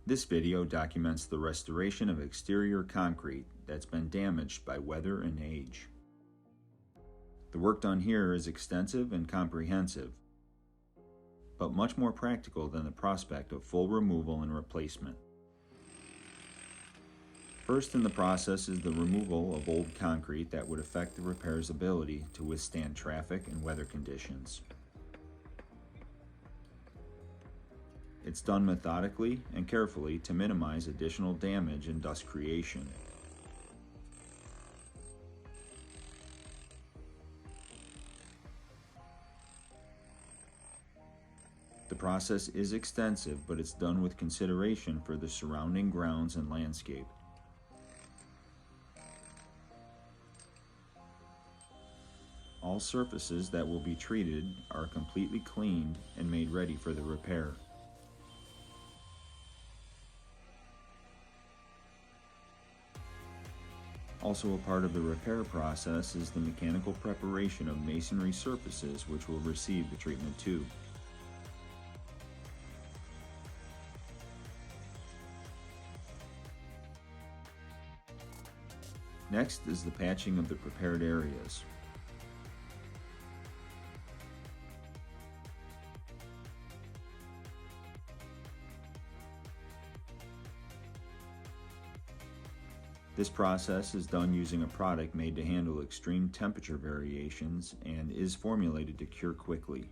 This video documents the restoration of exterior concrete that's been damaged by weather and age. The work done here is extensive and comprehensive, but much more practical than the prospect of full removal and replacement. First in the process is the removal of old concrete that would affect the repair's ability to withstand traffic and weather conditions. It's done methodically and carefully to minimize additional damage and dust creation. The process is extensive, but it's done with consideration for the surrounding grounds and landscape. All surfaces that will be treated are completely cleaned and made ready for the repair. Also a part of the repair process is the mechanical preparation of masonry surfaces which will receive the treatment too. Next is the patching of the prepared areas. This process is done using a product made to handle extreme temperature variations and is formulated to cure quickly.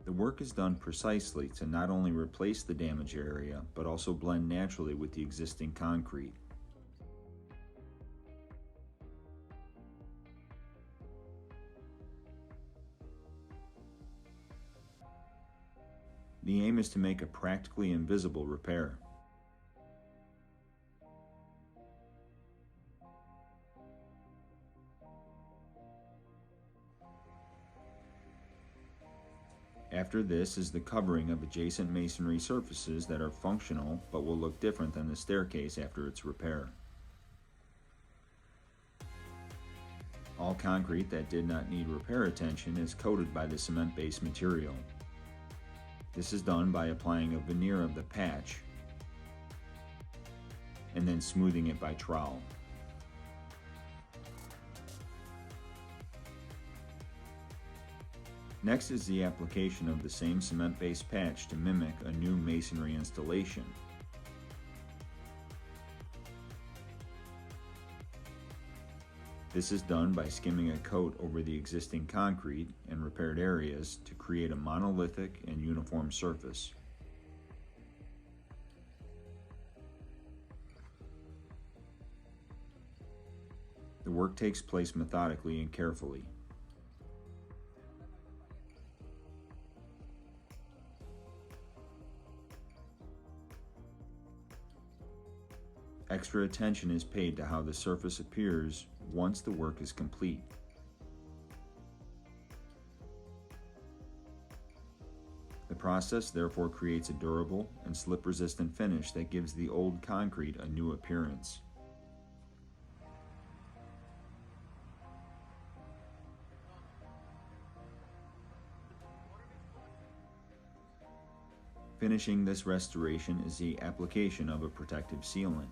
The work is done precisely to not only replace the damaged area, but also blend naturally with the existing concrete. The aim is to make a practically invisible repair. After this is the covering of adjacent masonry surfaces that are functional but will look different than the staircase after its repair. All concrete that did not need repair attention is coated by the cement-based material. This is done by applying a veneer of the patch and then smoothing it by trowel. Next is the application of the same cement-based patch to mimic a new masonry installation. This is done by skimming a coat over the existing concrete and repaired areas to create a monolithic and uniform surface. The work takes place methodically and carefully. Extra attention is paid to how the surface appears once the work is complete. The process therefore creates a durable and slip-resistant finish that gives the old concrete a new appearance. Finishing this restoration is the application of a protective sealant.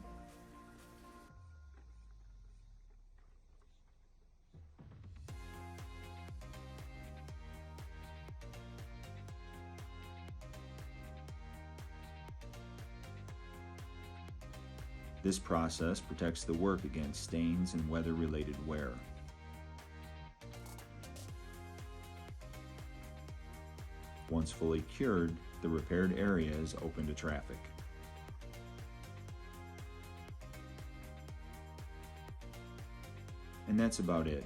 This process protects the work against stains and weather-related wear. Once fully cured, the repaired area is open to traffic. And that's about it.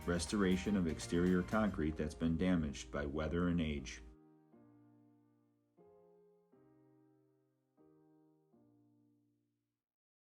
Restoration of exterior concrete that's been damaged by weather and age.